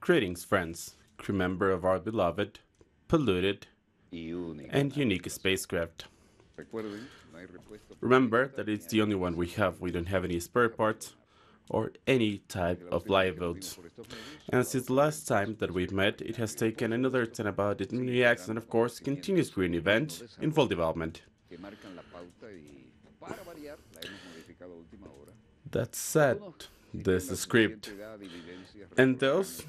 Greetings, friends, crew member of our beloved, polluted, and unique spacecraft. Remember that it's the only one we have. We don't have any spare parts or any type of live votes. And since the last time that we've met, it has taken another 10 about it reacts and of course continuous green event in full development. That said, this is the script. And those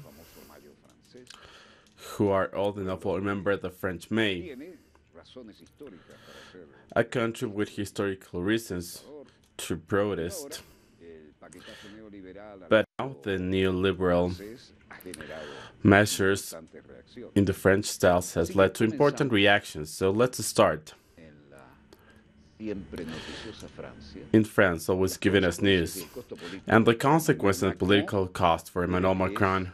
who are old enough will remember the French May, a country with historical reasons to protest. But now the neoliberal measures in the French styles has led to important reactions. So let's start. In France, always giving us news, and the consequence and political cost for Emmanuel Macron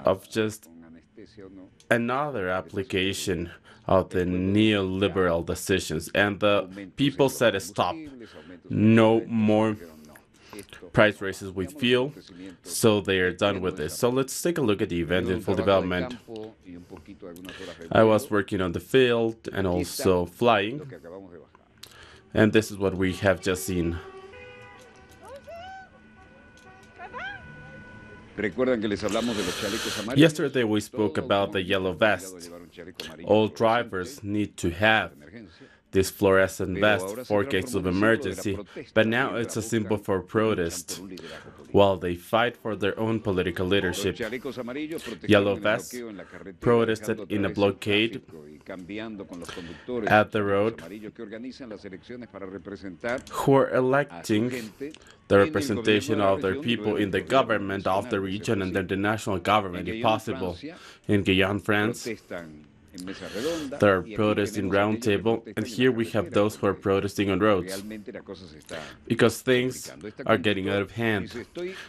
of just another application of the neoliberal decisions. And the people said stop, no more price raises with fuel, so they are done with this. So let's take a look at the event in full development. I was working on the field and also flying, and this is what we have just seen. Yesterday we spoke about the yellow vest. All drivers need to have this fluorescent vest for cases of emergency, but now it's a symbol for protest, while they fight for their own political leadership. Yellow vests protested in a blockade at the road, who are electing the representation of their people in the government of the region and then the national government, if possible. In Guyane, France, there are protests in Round Table, and here we have those who are protesting on roads, because things are getting out of hand.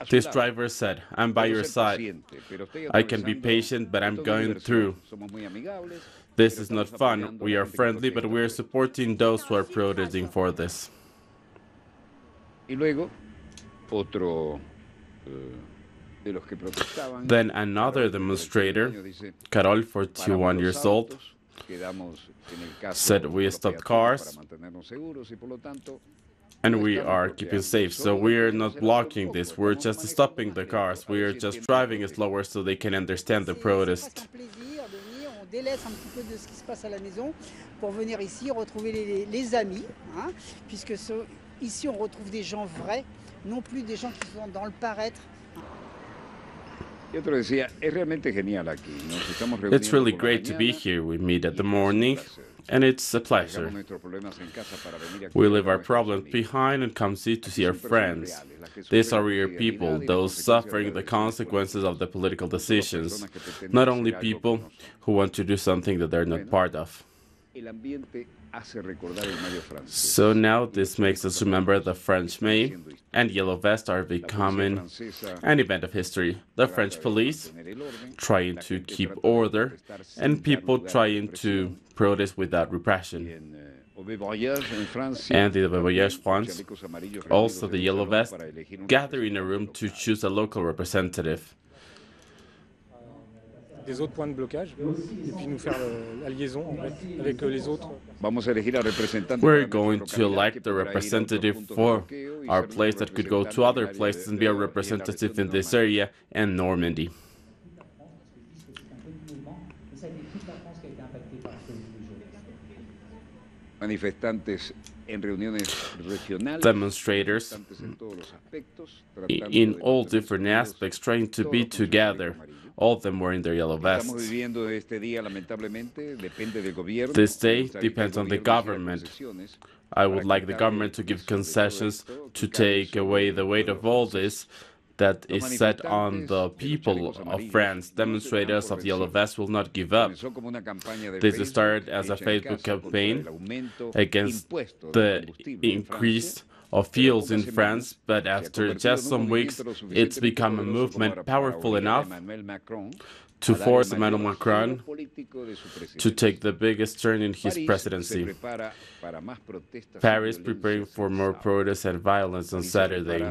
This driver said, "I'm by your side. I can be patient, but I'm going through. This is not fun. We are friendly, but we are supporting those who are protesting for this." Then another demonstrator, Carol, 41 years old, said, "We stopped cars and we are keeping safe. So we are not blocking this. We're just stopping the cars. We are just driving slower so they can understand the protest." Délaisse un petit peu de ce qui se passe à la maison pour venir ici retrouver les amis, puisque ici on retrouve des gens vrais, non plus des gens qui sont dans le paraître. It's really great to be here. We meet at the morning, and it's a pleasure. We leave our problems behind and come to see our friends. These are real people, those suffering the consequences of the political decisions, not only people who want to do something that they're not part of. So now this makes us remember the French May, and Yellow Vest are becoming an event of history. The French police trying to keep order, and people trying to protest without repression. And in the Voyage France, also the Yellow Vest gather in a room to choose a local representative. Des autres points de blocage et puis nous faire la liaison en fait, avec les autres. We're going to elect the representative for our place that could go to other places and be a representative in this area and Normandy. Demonstrators in all different aspects trying to be together. All of them wearing their yellow vests. This day depends on the government. I would like the government to give concessions to take away the weight of all this that is set on the people of France. Demonstrators of the Yellow Vest will not give up. This started as a Facebook campaign against the increase of fuels in France, but after just some weeks, it's become a movement powerful enough to force Emmanuel Macron to take the biggest turn in his presidency. Paris preparing for more protests and violence on Saturday.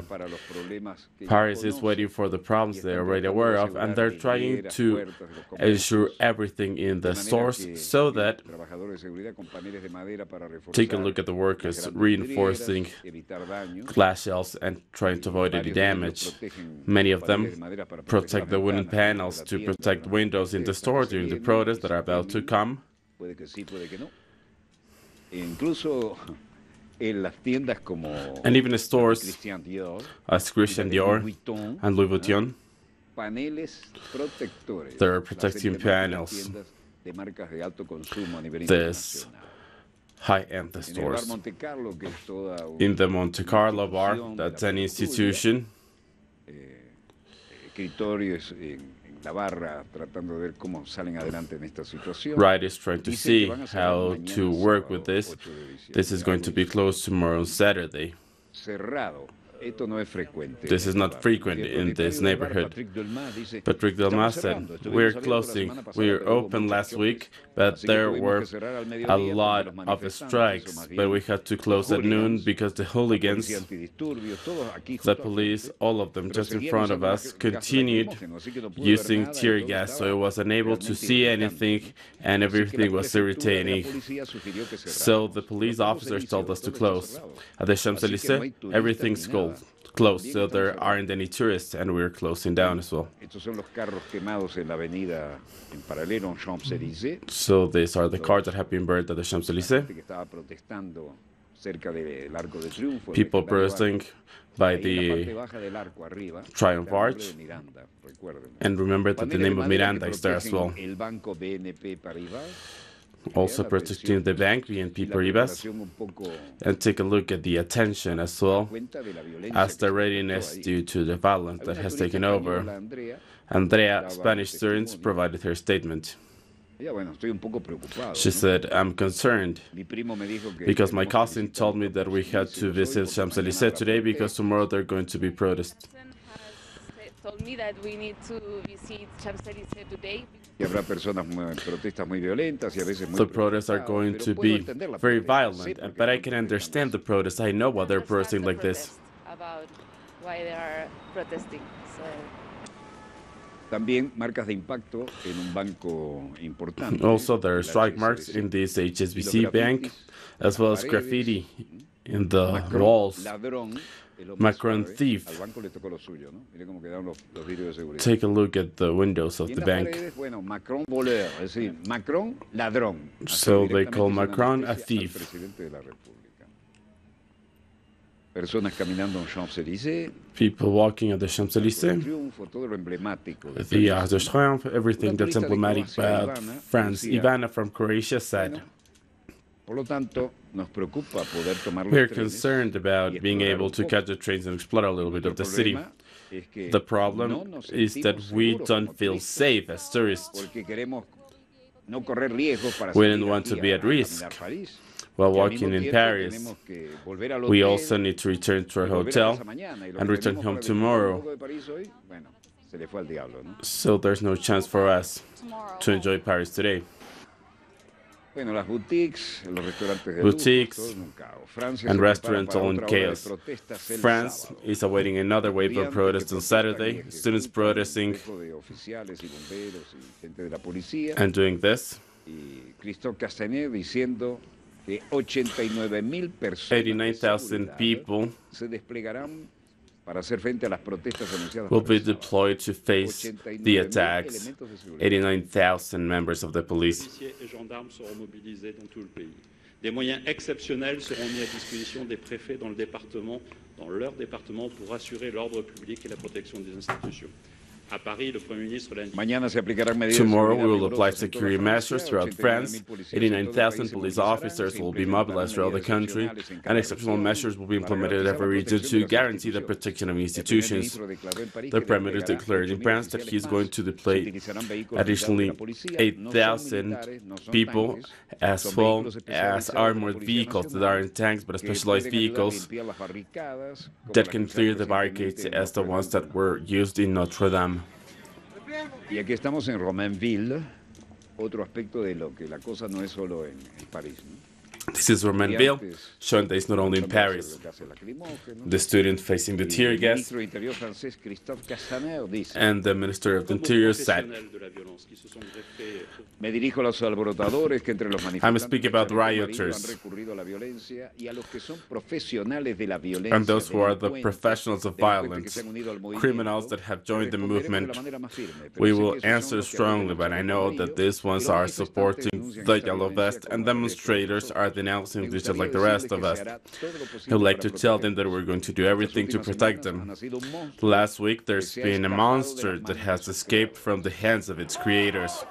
Paris is waiting for the problems they're already aware of, and they're trying to ensure everything in the stores so that, take a look at the workers, reinforcing glass shells and trying to avoid any damage. Many of them protect the wooden panels to protect windows in the store during the protests that are about to come. And even in stores as Christian Dior and Louis Vuitton, there are protecting panels. This high-end stores. In the Monte Carlo bar, that's an institution. Wright is trying to see how to work with this. This is going to be closed tomorrow on Saturday. This is not frequent in this neighborhood. Patrick Delmas said, we're closing. We were open last week, but there were a lot of strikes. But we had to close at noon because the hooligans, the police, all of them just in front of us, continued using tear gas. So I was unable to see anything and everything was irritating. So the police officers told us to close. At the Champs-Élysées, everything's closed, so there aren't any tourists, and we're closing down as well. So these are the cars that have been burned at the Champs-Élysées. People protesting by the Triumph Arch. And remember that the name of Miranda is there as well. Also protecting the bank, BNP Paribas, and take a look at the attention as well as the readiness due to the violence that has taken over. Andrea, Spanish students, provided her statement. She said, I'm concerned because my cousin told me that we had to visit Champs-Élysées today because tomorrow they're going to be protests. Told me that we need to visit Champs-Élysées today. The protests are going to be very violent, but I can understand the protests. I know why they're protesting like this. About why they are protesting. Also, there are strike marks in this HSBC bank, as well as graffiti in the walls. Macron thief. Take a look at the windows of the bank. So they call Macron a thief. People walking at the Champs-Élysées. The Arc de Triomphe, everything that's emblematic about France. Ivana from Croatia said, we're concerned about being able to catch the trains and explore a little bit of the city. The problem is that we don't feel safe as tourists. We didn't want to be at risk while walking in Paris. We also need to return to our hotel and return home tomorrow. So there's no chance for us to enjoy Paris today. Boutiques and restaurants all in chaos. France is awaiting another wave of protests on Saturday. Students protesting and doing this. 89,000 people will be deployed to face the attacks. 89,000 members of the police. Des moyens exceptionnels seront mis à disposition des préfets dans leur département pour assurer l'ordre public et la protection des institutions. Tomorrow we will apply security measures throughout France. 89,000 police officers will be mobilized throughout the country, and exceptional measures will be implemented in every region to guarantee the protection of institutions. The Prime Minister declared in France that he is going to deploy additionally 8,000 people, as well as armored vehicles that aren't tanks but specialized vehicles that can clear the barricades as the ones that were used in Notre Dame. Y aquí estamos en Romainville, otro aspecto de lo que la cosa no es solo en París, ¿no? This is Romainville, showing that it's not only in Paris. The student facing the tear gas, and the Minister of the Interior said, Me dirijo a los alborotadores que entre los I'm speaking about rioters, and those who are the professionals of violence, criminals that have joined the movement. We will answer strongly, but I know that these ones are supporting the Yellow Vest, and demonstrators are denouncing this just like the rest of us. I would like to tell them that we're going to do everything to protect them. Last week, there's been a monster that has escaped from the hands of its creators.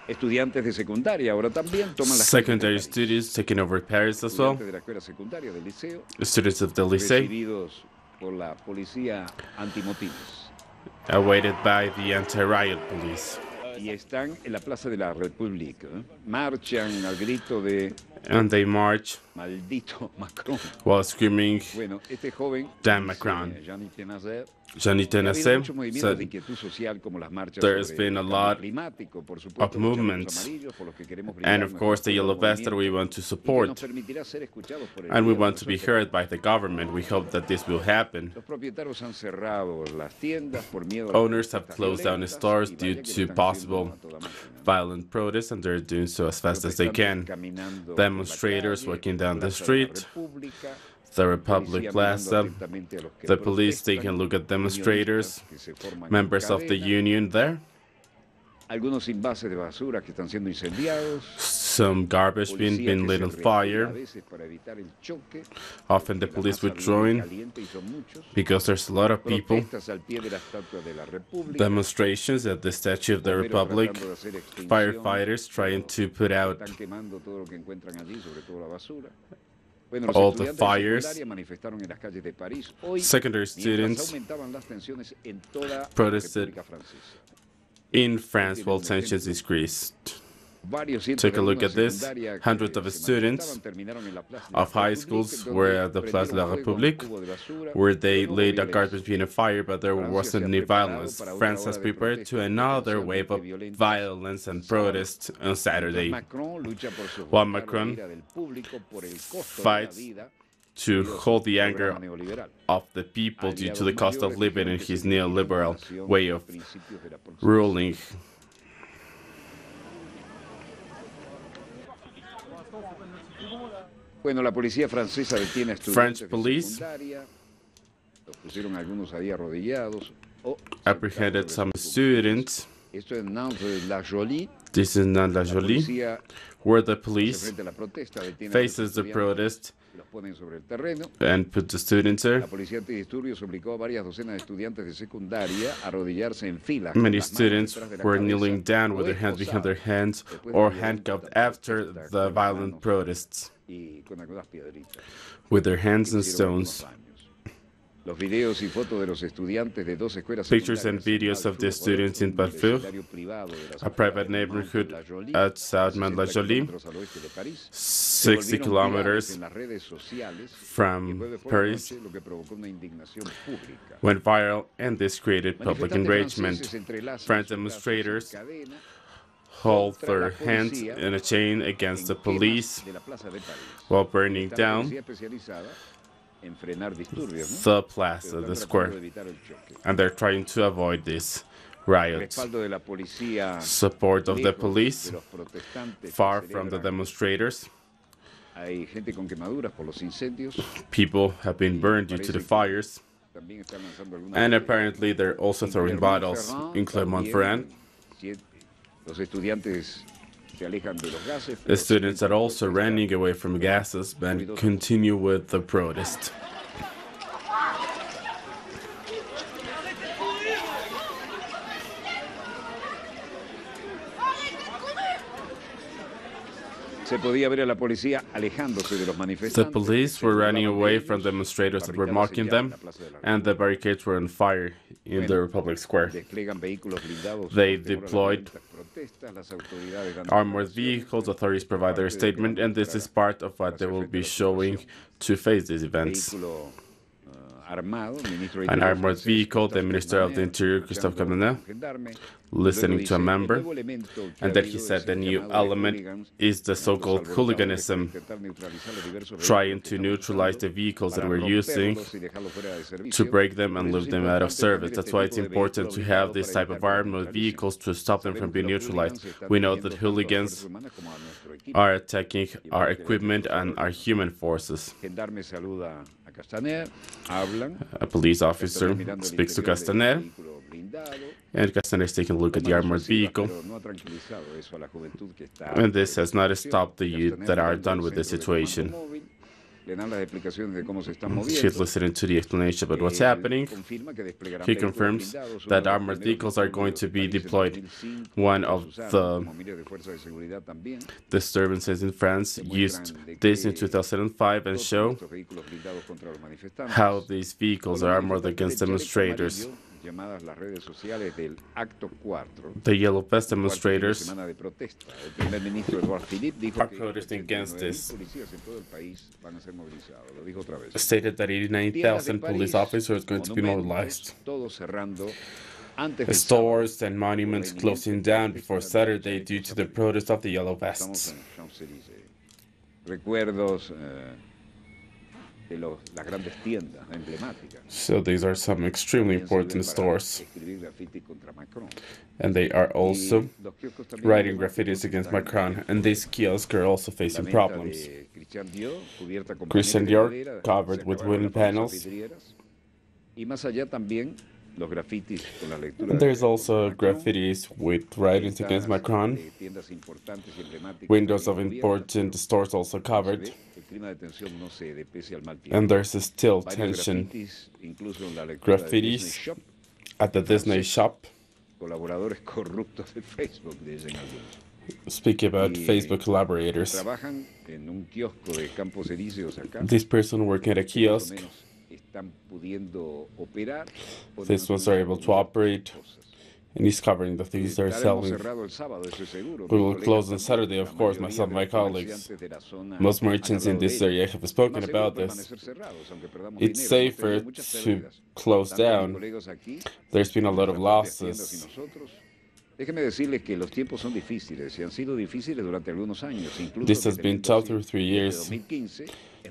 Estudiantes de secundaria ahora también toman las Secondary students taking over Paris as well. de la escuela secundaria del liceo, Students of the lycée, recibidos por la policía antimotines. awaited by the anti-riot police. Y están en la Plaza de la República. Marchan al grito de And they march maldito Macron. while screaming, Bueno, este joven, Damn Macron. Jean Tenazer, Jeannie ha habido Tennessee muchos movimientos said de inquietud social como las marchas there's sobre been a el lot cambio climático, por supuesto, of luchar por los movements, amarillos, por los que queremos and brindar of course the nuestro Yellow Vest that we movimiento, want to y que nos support. permitirá ser escuchados por el And we día de want to be nosotros. heard by the government. We hope that this will happen. Los propietarios han cerrado las tiendas por miedo a las Owners have protestas closed down the violentas, stores y due vaya que lo to están possible haciendo a toda máquina. violent protests, and they're doing so as fast as they can. Caminando por la Demonstrators calle, walking down the Plaza de la street, República, the Republic policía Plaza, mirando atentamente a los que the police protestan, taking a look at demonstrators, unionistas que se forman en members of the cadena, union there, algunos envases de basura que están siendo incendiados, some garbage policía being que lit se on retira a fire. veces para evitar el choque, Often the la police masa viene withdrawing caliente y son muchos, because there's a lot of people. protestas al pie de la Estatua de la República, Demonstrations at the Statue of the bomberos Republic, tratando de hacer extinción, firefighters trying to put out están quemando todo lo que encuentran allí, sobre todo la basura. Bueno, los all the estudiantes de fires. secundaria manifestaron en las calles de París hoy, Secondary mientras students aumentaban las tensiones en toda la protested República Francesa. in France while tensions increased. Varios cientos Take a de look alumnos at this. secundaria que Hundreds of se students manifestaban terminaron en la Plaza de la of high République, schools donde were at the Place de la prendieron fuego a un République, cubo de basura, where they pero no hubo laid a violencia. garbage bin on fire, but there wasn't any violence. France has prepared to another wave of violence and protest on Saturday Macron lucha por While sofocar la Macron ira del público por el costo de la fights vida to debido a su hold the anger programa neoliberal. of the people due to the cost of Aliados living mayores and his dijeron que se neoliberal exige una way of nación principios de la próxima. ruling. Bueno, la policía francesa detiene a French estudiantes de police secundaria, los pusieron algunos ahí arrodillados. Apprehended some students. Esto es Nantes-la-Jolie. This is not La La Jolie, policía where the hace police frente a la protesta, detiene a los faces the estudiantes protest y los ponen sobre el terreno. and put the students there. La policía antidisturbios obligó a varias docenas de estudiantes de secundaria a arrodillarse en filas. Many students were kneeling down with their hands behind their hands or handcuffed after the violent protests Y con algunas piedritas. with their hands and Hicieron stones. algunos daños. Los videos y fotos de los estudiantes de dos escuelas Pictures and secundarias videos of the South students in un Bafou, vecindario privado de las a private afueras de neighborhood Mantes-la-Jolie, at South Mont-la-Jolie, 60 kilómetros al oeste de París, 60 se volvieron virales kilometers en las redes sociales, y from fue de por la Paris, noche, lo que provocó una indignación pública. went viral, and this created public Manifestantes enragement. franceses entrelazan French sus brazos demonstrators en cadena hold contra la their hands policía in a chain against the en quemas police de la Plaza de París. while burning Está la down policía especializada en frenar disturbios, ¿no? the Pero plaza, están the tratando square, de evitar el choque. and they're trying to avoid these El riots. respaldo de la policía Support of the lejos police, de los protestantes que far from the celebran. demonstrators. Hay gente con quemaduras por los incendios. People have been burned due to the fires, También están lanzando algunas and botellas. apparently they're also En throwing bottles Clermont-Ferrand in Clermont-Ferrand. también, los estudiantes se alejan de los gases. The pero students are siguen also protestando. running away from gases and continue with the protest. Se podía ver a la policía alejándose de los The manifestantes. police Se were running burlaban de away ellos. from demonstrators that were Barricadas mocking sellaban them, la Plaza de la and the barricades were on fire in the Republic Square. Desplegan vehículos blindados They por temor a las deployed violentas protestas. Las autoridades dan Armored declaraciones. vehicles, authorities provide their statement, and this is part of what they will be showing to face these events. Vehículo an armored vehicle, the Minister of the Interior, Christophe Castaner, listening to a member, and then he said the new element is the so-called hooliganism, trying to neutralize the vehicles that we're using, to break them and leave them out of service. That's why it's important to have this type of armored vehicles to stop them from being neutralized. We know that hooligans are attacking our equipment and our human forces. A police officer speaks to Castaner, and Castaner is taking a look at the armored vehicle. And this has not stopped the youth that are done with the situation. She's listening to the explanation about what's happening. He confirms that armored vehicles are going to be deployed. One of the disturbances in France used this in 2005 and show how these vehicles are armored against demonstrators. The Yellow Vest demonstrators are protesting against this. Stated that 89,000 police officers are going to be mobilized. Stores and monuments closing down before Saturday due to the protest of the Yellow Vests. So these are some extremely important stores. And they are also writing graffitis against Macron. And these kiosks are also facing problems. Christian Dior covered with wooden panels. There's also graffitis with writings against Macron. Windows of important stores also covered. And there's still tension. Graffitis at the Disney shop. Speaking about Facebook collaborators. This person working at a kiosk. These ones are able to operate, and he's covering the things they're selling. We will close on Saturday, of course, myself and my colleagues. Most merchants in this area have spoken about this. It's safer to close down. There's been a lot of losses. This has been tough through 3 years.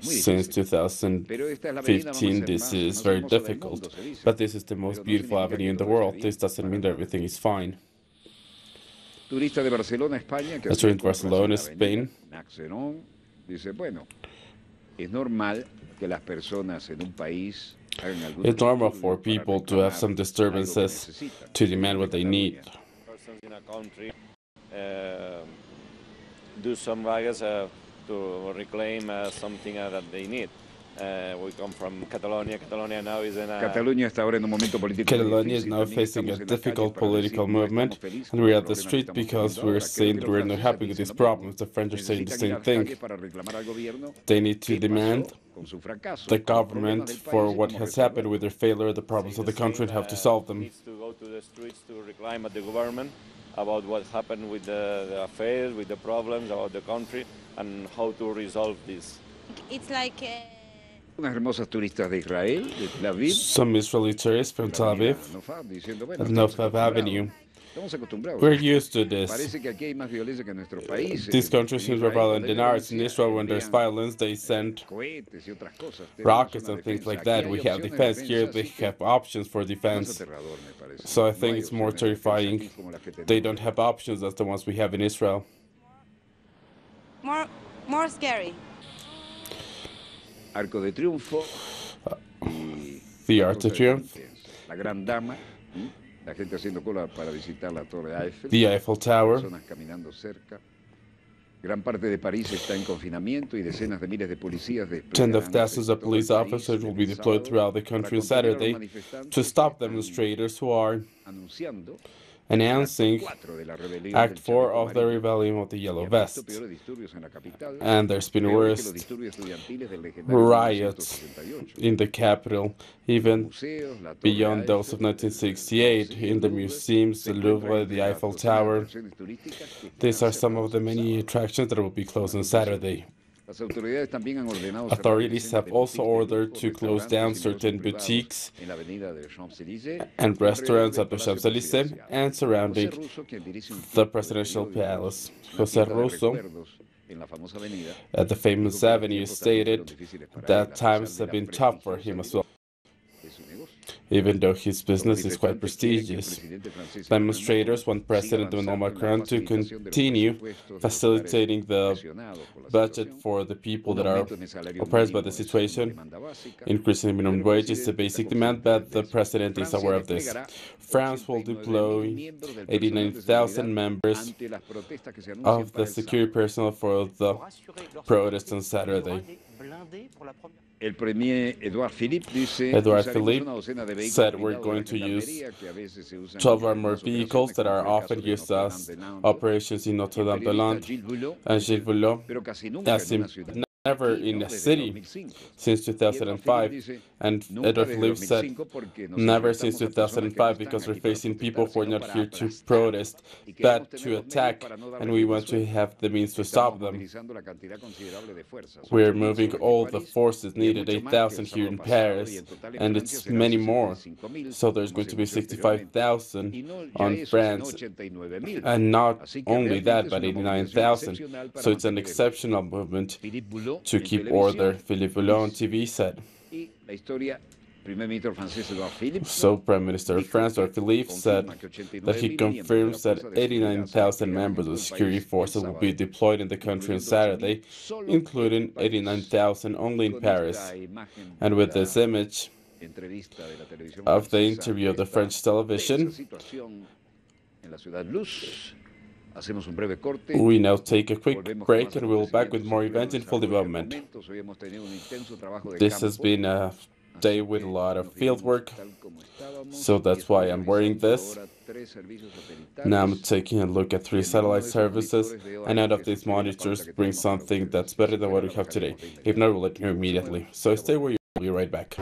Since 2015, this is very difficult, but this is the most beautiful avenue in the world. This doesn't mean that everything is fine. A tourist in Barcelona, Spain. It's normal for people to have some disturbances, to demand what they need. In a country do some vagas to reclaim something that they need. We come from Catalonia. Catalonia now is in a... Catalonia is now facing a difficult political movement, and we're at the street because we're saying that we're not happy with these problems. The French are saying the same thing. They need to demand the government for what has happened with their failure, the problems of the country, and have to solve them. Needs to go to the streets to reclaim at the government about what happened with the affairs, with the problems about the country, and how to resolve this. It's like some Israeli tourists from Tel Aviv at Nofab Avenue. We're used to this. These countries seem more violent than ours. In Israel, when there's violence, they send rockets and things like that. We have defense. Here, they have options for defense. So I think it's more terrifying. They don't have options as the ones we have in Israel. More scary. The Arc de Triomphe. The Eiffel Tower. 10 of thousands of police officers will be deployed throughout the country on Saturday to stop demonstrators who are announcing Act 4 of the rebellion of the Yellow Vests. And there's been worse riots in the capital, even beyond those of 1968, in the museums, the Louvre, the Eiffel Tower. These are some of the many attractions that will be closed on Saturday. Authorities have also ordered to close down certain boutiques and restaurants at the Champs-Élysées and surrounding the presidential palace. José Russo, at the famous avenue, stated that times have been tough for him as well, even though his business is quite prestigious. Demonstrators want President Emmanuel Macron to continue facilitating the budget for the people that are oppressed by the situation. Increasing minimum wage is a basic demand, but the president is aware of this. France will deploy 89,000 members of the security personnel for the protests on Saturday. Edouard Philippe said we're going to use 12 armored vehicles that are often used as operations in Notre-Dame-de-Londres, and Gilles Boulot has never in a city since 2005, and Edouard Philippe said never since 2005 because we're facing people who are not here to protest but to attack, and we want to have the means to stop them. We're moving all the forces needed, 8,000 here in Paris, and it's many more, so there's going to be 65,000 on France, and not only that, but 89,000, so it's an exceptional movement to keep order, Philippe Boulot on TV said. So Prime Minister of France, Edouard Philippe, said that he confirms that 89,000 members of the security forces will be deployed in the country on Saturday, including 89,000 only in Paris. And with this image of the interview of the French television, we now take a quick break and we'll be back with more events in full development. This has been a day with a lot of field work, so that's why I'm wearing this. Now I'm taking a look at 3 satellite services, and out of these monitors bring something that's better than what we have today. If not, we'll let you know immediately. So stay where you are, we'll be right back.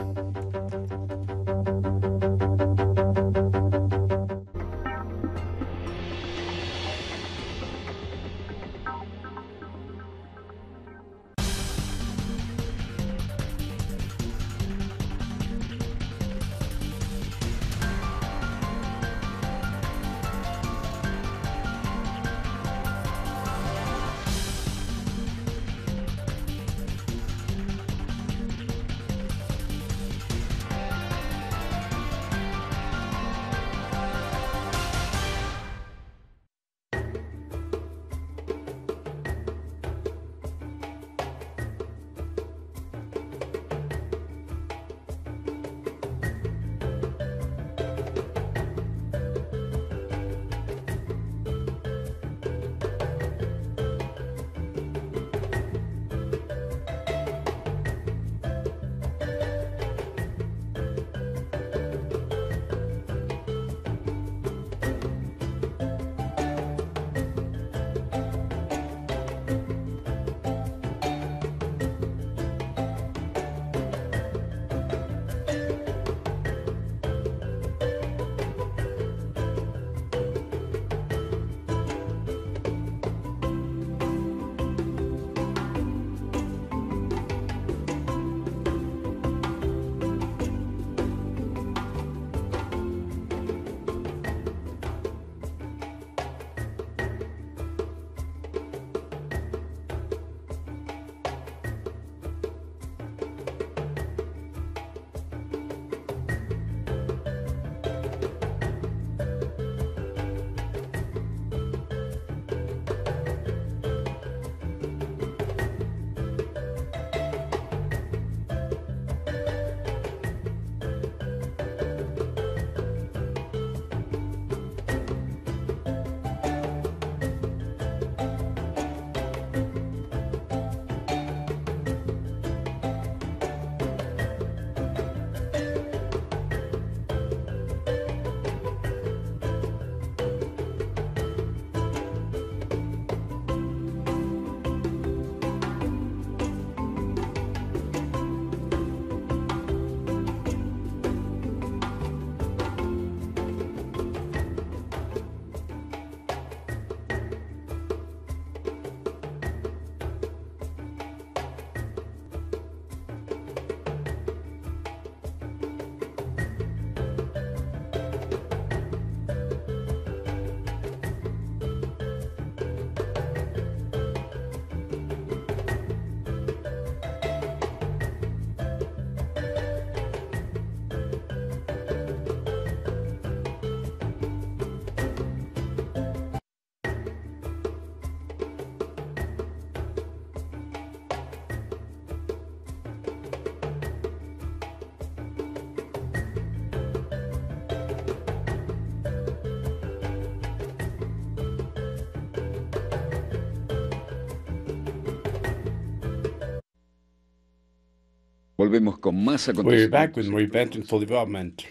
Volvemos con más We're back acontecimientos. with more eventful development.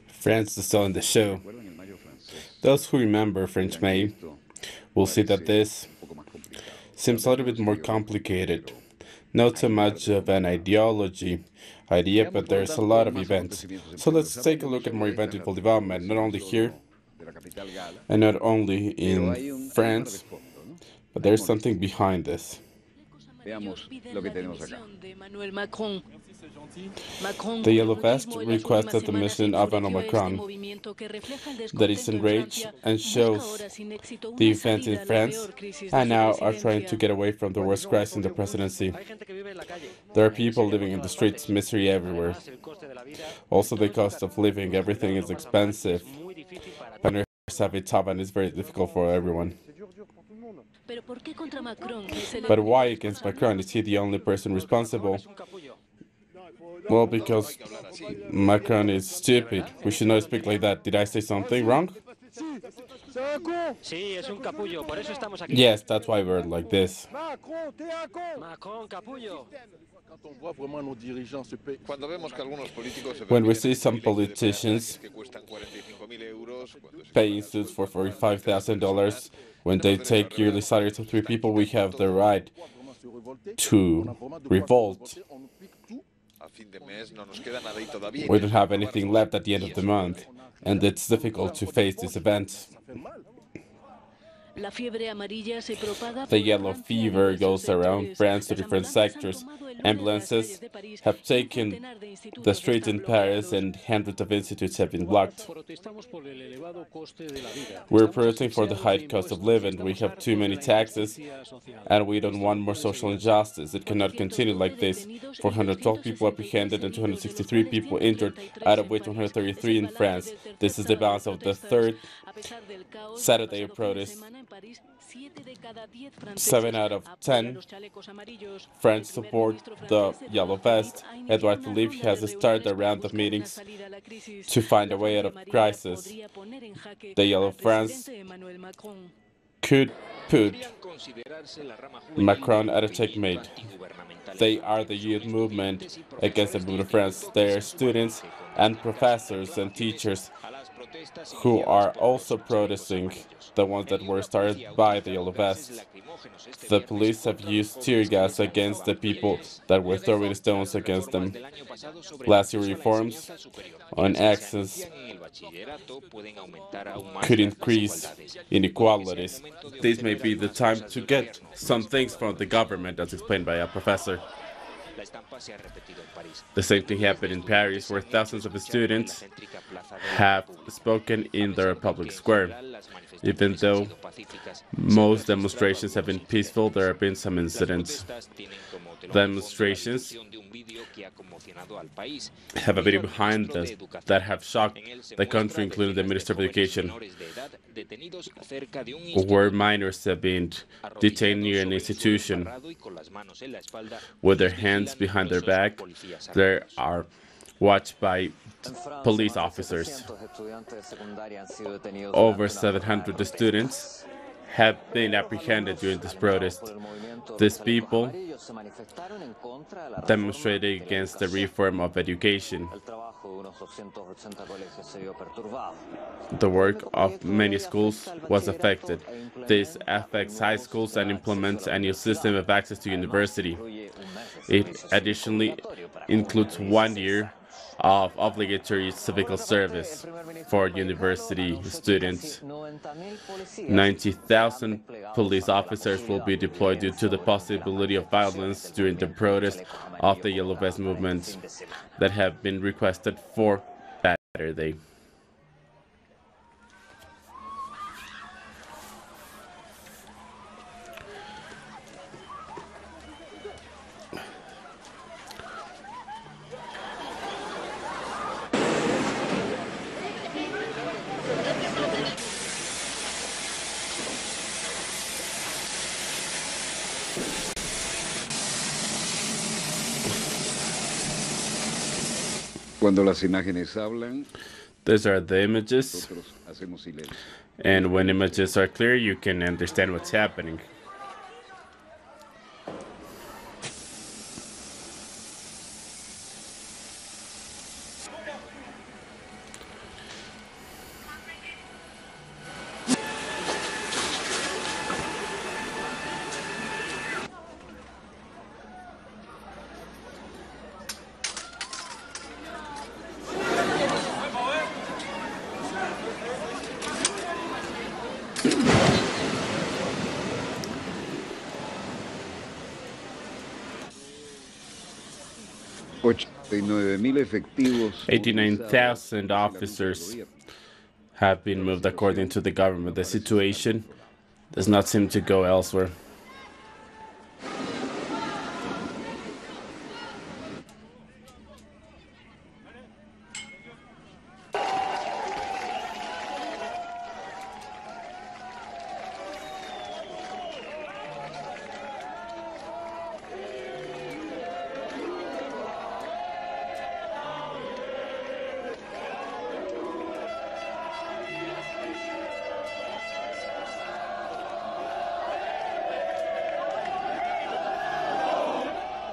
France is still in the show. Those who remember French May will see that this seems a little bit more complicated. Not so much of an idea, but there's a lot of events. So let's take a look at more eventful development, not only here and not only in France, but there's something behind this. Veamos lo que tenemos acá. The Yellow Vest requested the mission of Emmanuel Macron that is enraged and shows the events in France and now are trying to get away from the worst crisis in the presidency. There are people living in the streets, misery everywhere. Also the cost of living, everything is expensive. Pensioners have it tough and it's very difficult for everyone. But why against Macron? Is he the only person responsible? Well, because Macron is stupid. We should not speak like that. Did I say something wrong? Yes, that's why we're like this. When we see some politicians paying suits for $45,000, when they take yearly salaries of 3 people, we have the right to revolt. We don't have anything left at the end of the month, and it's difficult to face these events. The yellow fever goes around France to different sectors. Ambulances have taken the streets in Paris and hundreds of institutes have been blocked. We're protesting for the high cost of living. We have too many taxes and we don't want more social injustice. It cannot continue like this. 412 people apprehended and 263 people injured, out of which 133 in France. This is the balance of the third Saturday of protest. 7 out of 10 French support the Yellow Vest. Edouard Philippe has started a round of meetings to find a way out of the crisis. The Yellow France could put Macron at a checkmate. They are the youth movement against the movement of France. They are students and professors and teachers who are also protesting, the ones that were started by the Yellow Vests. The police have used tear gas against the people that were throwing stones against them. Last year, reforms on access could increase inequalities. This may be the time to get some things from the government, as explained by a professor. The same thing happened in Paris, where thousands of students have spoken in the Republic Square. Even though most demonstrations have been peaceful, there have been some incidents. Demonstrations have a video behind us that have shocked the country, including the Minister of Education, where minors have been detained near an institution with their hands behind their back. They are watched by police officers. Over 700 students have been apprehended during this protest. These people demonstrated against the reform of education. The work of many schools was affected. This affects high schools and implements a new system of access to university. It additionally includes 1 year of obligatory civic service for university students. 90,000 police officers will be deployed due to the possibility of violence during the protest of the Yellow Vest movement that have been requested for Saturday. Cuando las imágenes hablan, these are the images, nosotros hacemos silencio. and when images are clear, you can understand what's happening. 89,000 officers have been moved according to the government. The situation does not seem to go elsewhere.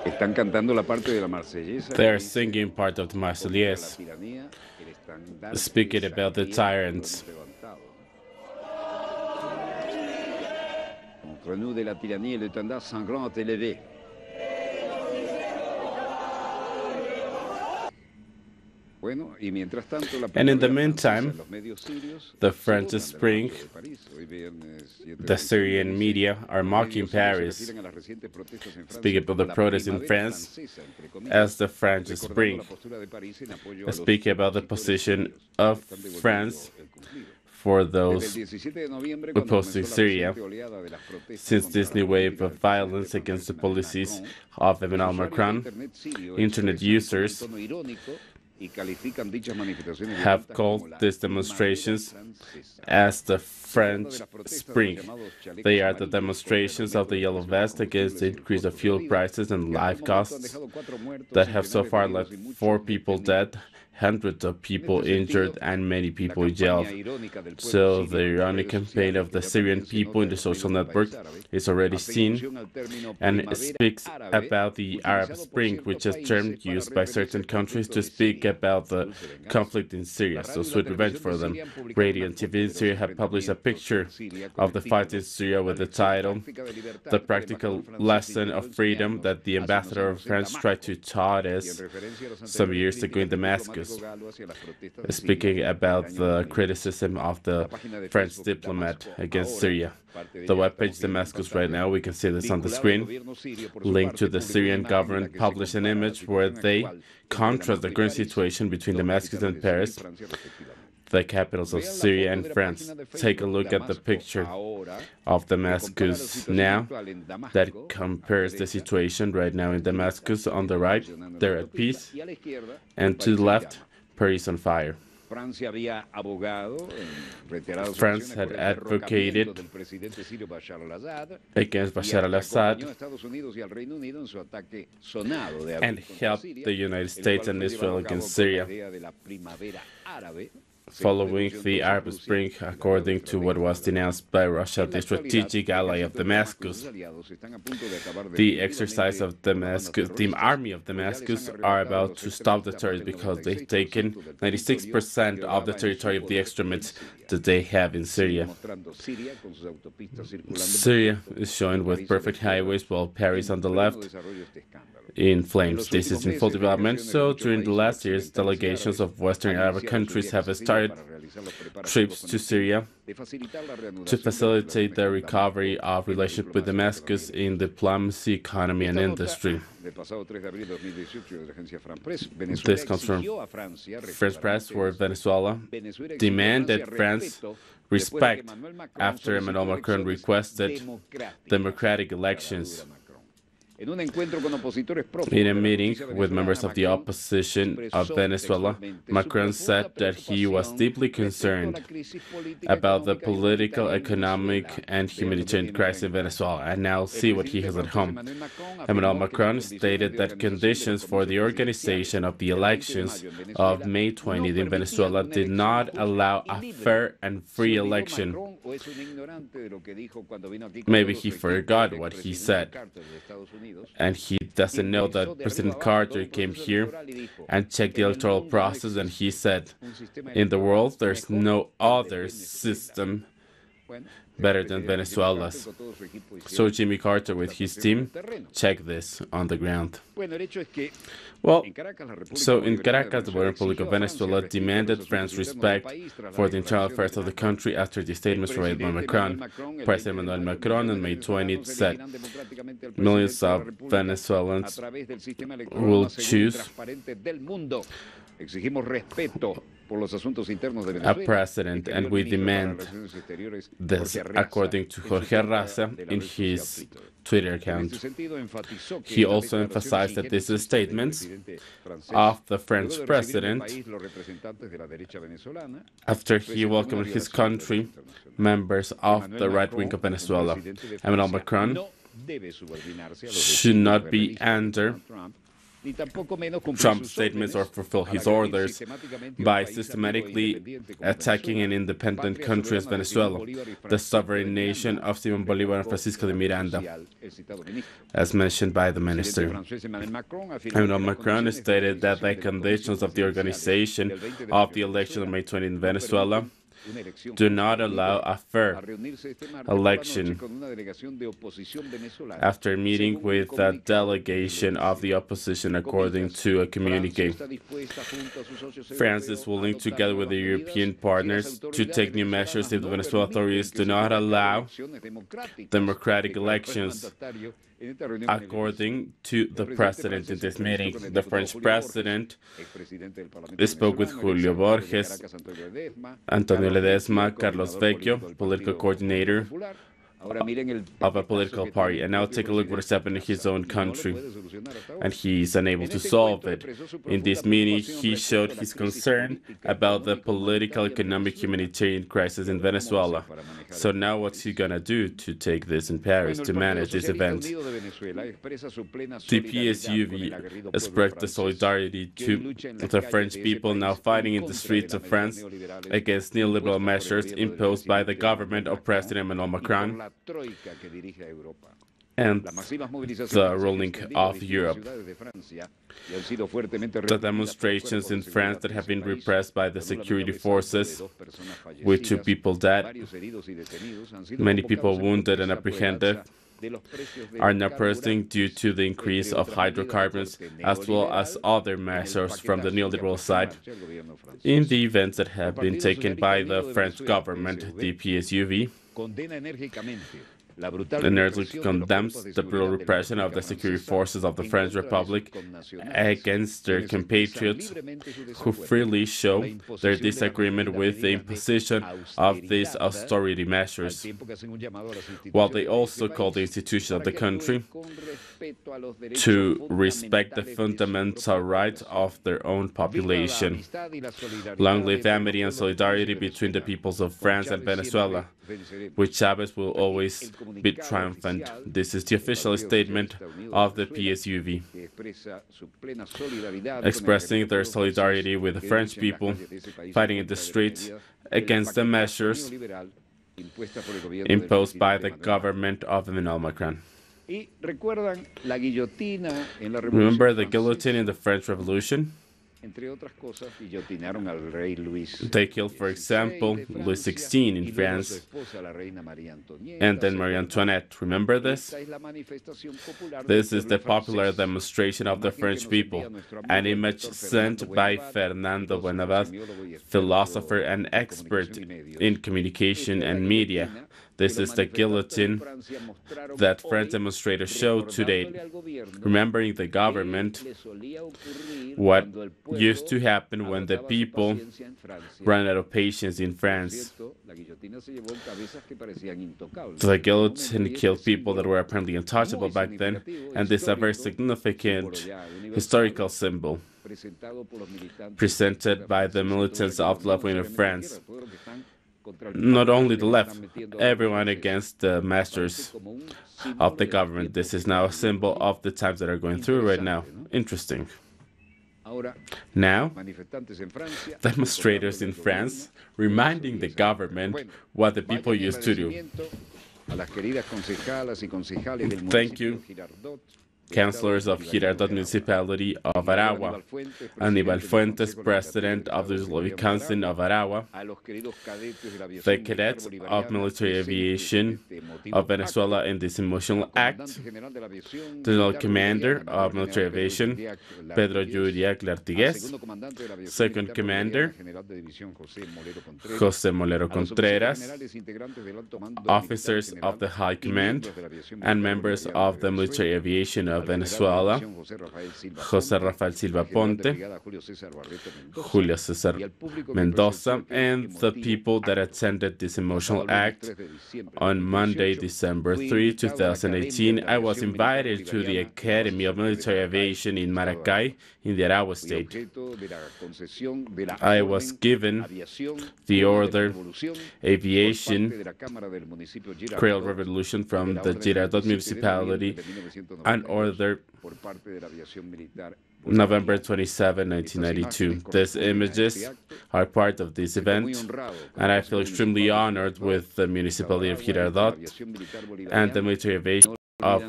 Están cantando la parte de la Marsellesa. They are singing part of the Marseillaise, speaking about the tyrants. Entre nous de la tyrannie et l'étendard sanglant élevé. And in the meantime, the French Spring, the Syrian media are mocking Paris, speaking about the protests in France as the French Spring, speaking about the position of France for those opposing Syria, since this new wave of violence against the policies of Emmanuel Macron. Internet users have called these demonstrations as the French Spring. They are the demonstrations of the Yellow Vest against the increase of fuel prices and life costs that have so far left 4 people dead, hundreds of people injured, and many people in jail. So the ironic campaign of the Syrian people in the social network is already seen, and it speaks about the Arab Spring, which is a term used by certain countries to speak about the conflict in Syria, so sweet revenge for them. Radio and TV in Syria have published a picture of the fight in Syria with the title, "The Practical Lesson of Freedom that the ambassador of France tried to taught us some years ago in Damascus," speaking about the criticism of the French diplomat against Syria. The webpage Damascus right now, we can see this on the screen, linked to the Syrian government, published an image where they contrast the current situation between Damascus and Paris, the capitals of Syria and France. Take a look at the picture of Damascus now that compares the situation right now in Damascus. On the right, they're at peace, and to the left, Paris on fire. France had advocated against Bashar al-Assad and helped the United States and Israel against Syria, following the Arab Spring, according to what was denounced by Russia, the strategic ally of Damascus. The exercise of Damascus, the army of Damascus, are about to stop the terrorists because they've taken 96% of the territory of the extremists that they have in Syria. Syria is shown with perfect highways, while Paris on the left in flames. This is in full development. So during the last years, delegations of Western Arab countries have started trips to Syria to facilitate the recovery of relations with Damascus in diplomacy, economy, and industry. This comes from French press, where Venezuela demanded France respect after Emmanuel Macron requested democratic elections. In a meeting with members of the opposition of Venezuela, Macron said that he was deeply concerned about the political, economic, and humanitarian crisis in Venezuela, and now see what he has at home. Emmanuel Macron stated that conditions for the organization of the elections of May 20th in Venezuela did not allow a fair and free election. Maybe he forgot what he said, and he doesn't know that President Carter came here and checked the electoral process, and he said, in the world, there's no other system better than Venezuela's. So Jimmy Carter with his team checked this on the ground. Well, so in Caracas, the Republic of Venezuela demanded France's respect for the internal affairs of the country after the statements made by Macron. President Emmanuel Macron on May 20th said millions of Venezuelans will choose a president, and we demand this, according to Jorge Arraza in his Twitter account. He also emphasized that these statements of the French president, after he welcomed his country, members of the right wing of Venezuela. Emmanuel Macron should not be under Trump's statements or fulfill his orders by systematically attacking an independent country as Venezuela, the sovereign nation of Simón Bolívar and Francisco de Miranda, as mentioned by the minister. Emmanuel Macron stated that the conditions of the organization of the election on May 20 in Venezuela do not allow a fair election. After meeting with a delegation of the opposition, according to a communique, France is willing, together with the European partners, to take new measures if the Venezuelan authorities do not allow democratic elections. According to the president in this meeting, the French president spoke with Julio Borges, Antonio Ledesma, Carlos Vecchio, political coordinator of a political party, and now take a look what has happened in his own country, and he's unable to solve it. In this meeting, he showed his concern about the political, economic, humanitarian crisis in Venezuela. So now what's he gonna do to take this in Paris, to manage this event? The PSUV expressed the solidarity to the French people now fighting in the streets of France against neoliberal measures imposed by the government of President Emmanuel Macron and the ruling of Europe. The demonstrations in France that have been repressed by the security forces, with 2 people dead, many people wounded and apprehended, are now persisting due to the increase of hydrocarbons as well as other measures from the neoliberal side. In the events that have been taken by the French government, the PSUV energetically condemns the brutal repression of the security forces of the French Republic against their compatriots who freely show their disagreement with the imposition of these austerity measures, while they also call the institutions of the country to respect the fundamental rights of their own population. Long live amity and solidarity between the peoples of France and Venezuela, which Chavez will always be triumphant. This is the official statement of the PSUV, expressing their solidarity with the French people fighting in the streets against the measures imposed by the government of Emmanuel Macron. Remember the guillotine in the French Revolution? They killed, for example, Louis XVI in France, and then Marie Antoinette. Remember this? This is the popular demonstration of the French people, an image sent by Fernando Buenavaz, philosopher and expert in communication and media. This is the guillotine that French demonstrators showed today, remembering the government, what used to happen when the people ran out of patience in France. The guillotine killed people that were apparently untouchable back then, and this is a very significant historical symbol presented by the militants of the left wing of France. Not only the left, everyone against the masters of the government. This is now a symbol of the times that are going through right now. Interesting. Now, demonstrators in France reminding the government what the people used to do. Thank you councillors of Girardot Municipality of Aragua, Aníbal Fuentes, President of the Legislative Council of Aragua, the cadets of military aviation of Venezuela in this emotional act, the General Commander of Military Aviation, Pedro Lluriac Lartiguez, Second Commander, José Molero Contreras, officers of the High Command, and members of the Military Aviation of Venezuela, José Rafael Silva Ponte, Julio César Mendoza, and the people that attended this emotional act. On Monday, December 3, 2018, I was invited to the Academy of Military Aviation in Maracay, in the Aragua state. I was given the order Aviation Creole Revolution from the Girardot Municipality, an order November 27, 1992. These images are part of this event, and I feel extremely honored with the municipality of Girardot and the military aviation of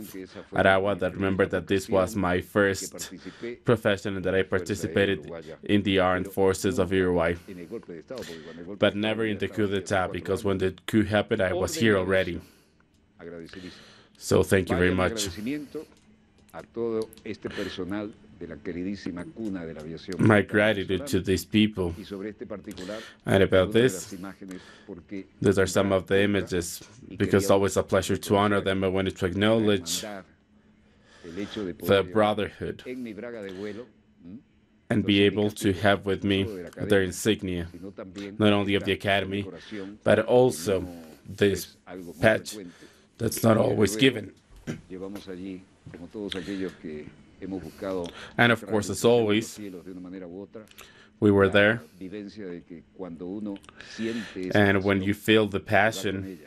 Aragua that remembered that this was my first profession and that I participated in the armed forces of Uruguay, but never in the coup d'etat, because when the coup happened, I was here already. So thank you very much. My gratitude to these people. And about this, these are some of the images, because it's always a pleasure to honor them. I wanted to acknowledge the brotherhood and be able to have with me their insignia, not only of the Academy, but also this patch that's not always given. And of course, as always, we were there, and when you feel the passion,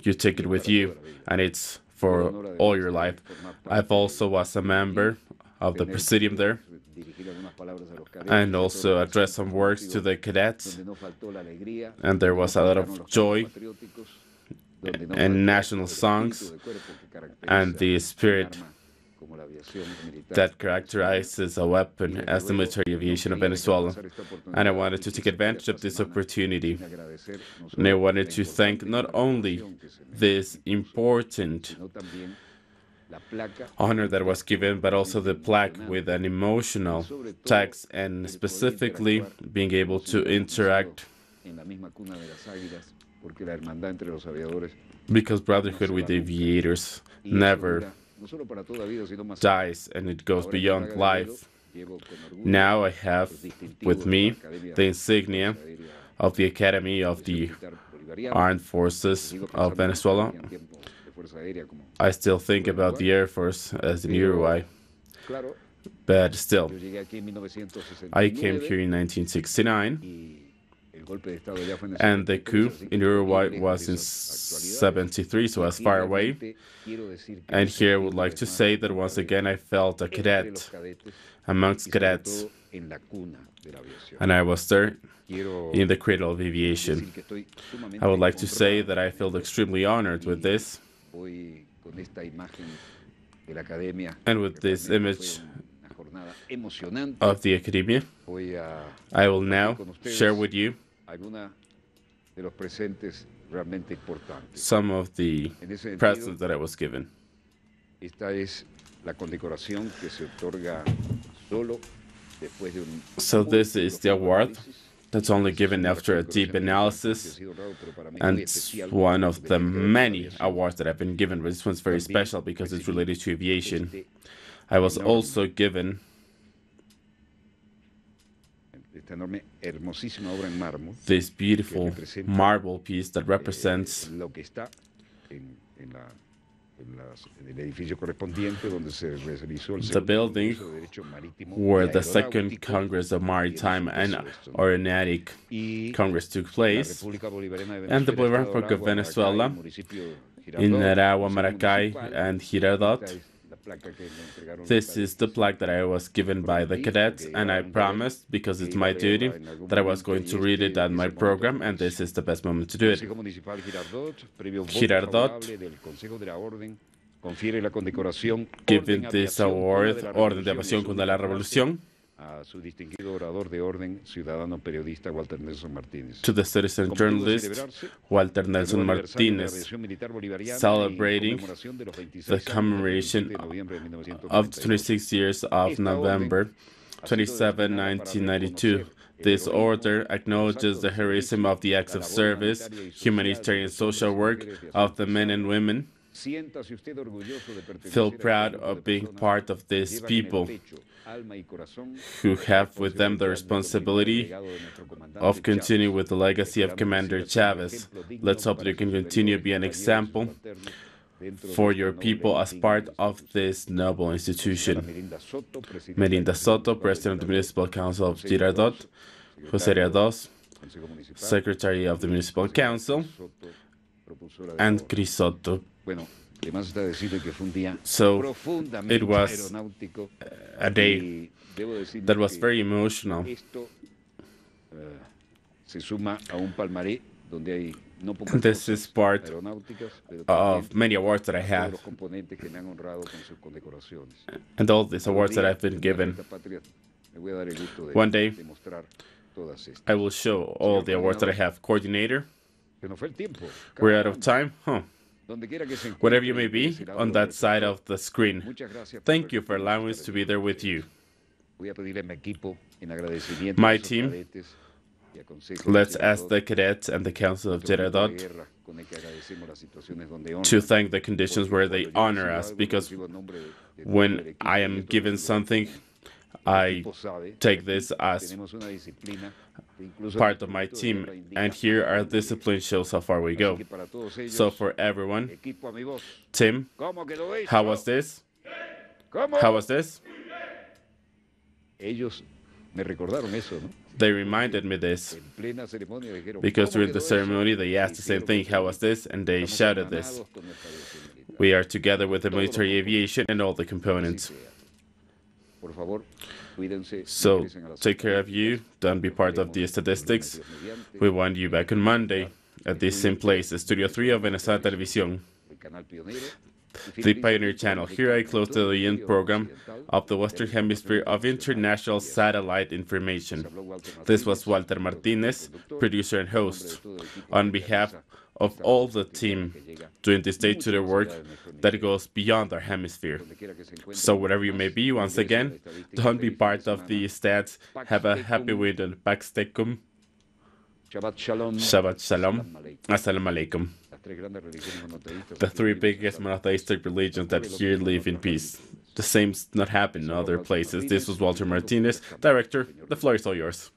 you take it with you, and it's for all your life. I've also was a member of the presidium there, and also addressed some words to the cadets, and there was a lot of joy and national songs and the spirit that characterizes a weapon as the military aviation of Venezuela. And I wanted to take advantage of this opportunity. And I wanted to thank not only this important honor that was given, but also the plaque with an emotional text, and specifically being able to interact, because brotherhood with the aviators never dies, and it goes beyond life. Now I have with me the insignia of the Academy of the Armed Forces of Venezuela. I still think about the Air Force as in Uruguay, but still, I came here in 1969, and the coup in Uruguay was in 73, so I was far away. And here I would like to say that once again I felt a cadet amongst cadets, and I was there in the cradle of aviation. I would like to say that I feel extremely honored with this, and with this image of the Academia. I will now share with you some of the presents that I was given. So this is the award that's only given after a deep analysis, and it's one of the many awards that I've been given, but this one's very special because it's related to aviation. I was also given this beautiful marble piece that represents the building where the Second Congress of Maritime and Aeronautic Congress took place, and the Bolívar Republic of Venezuela in Aragua, Maracay, and Girardot. This is the plaque that I was given by the cadets, and I promised, because it's my duty, that I was going to read it at my program, and this is the best moment to do it. Girardot Confiere la condecoración giving this award, Orden de Aviación contra la Revolución, a su distinguido orador de orden, ciudadano periodista Walter Nelson Martínez. to the citizen journalist Walter Nelson Martinez, celebrating the commemoration of the 26 years of November 27, 1992. This order acknowledges the heroism of the acts of service, humanitarian social work of the men and women. Feel proud of being part of these people who have with them the responsibility of continuing with the legacy of Commander Chavez. Let's hope that you can continue to be an example for your people as part of this noble institution. Merinda Soto, President of the Municipal Council of Girardot, José Riados, Secretary of the Municipal Council, and Cris Soto. So it was a day that was very emotional. This is part of many awards that I have, and all these awards that I've been given. One day, I will show all the awards that I have. Coordinator, we're out of time, huh? Whatever you may be on that side of the screen, thank you for allowing us to be there with you. My team, let's ask the cadets and the Council of Girardot to thank the conditions where they honor us, because when I am given something, I take this as part of my team, and here our discipline shows how far we go. So for everyone, Tim, how was this? How was this? They reminded me this, because during the ceremony they asked the same thing, how was this? And they shouted this. We are together with the military aviation and all the components. So take care of you, don't be part of the statistics. We want you back on Monday at this same place, Studio 3 of Venezuela Televisión, the Pioneer Channel. Here I close the end program of the Western Hemisphere of International Satellite Information. This was Walter Martinez, producer and host. On behalf of all the team doing this day-to-day work that goes beyond our hemisphere. So wherever you may be, once again, don't be part of the stats. Have a happy week and Pax Tecum. Shabbat Shalom. Assalamu Alaikum. The three biggest monotheistic religions that here live in peace. The same's not happening in other places. This was Walter Martinez, director. The floor is all yours.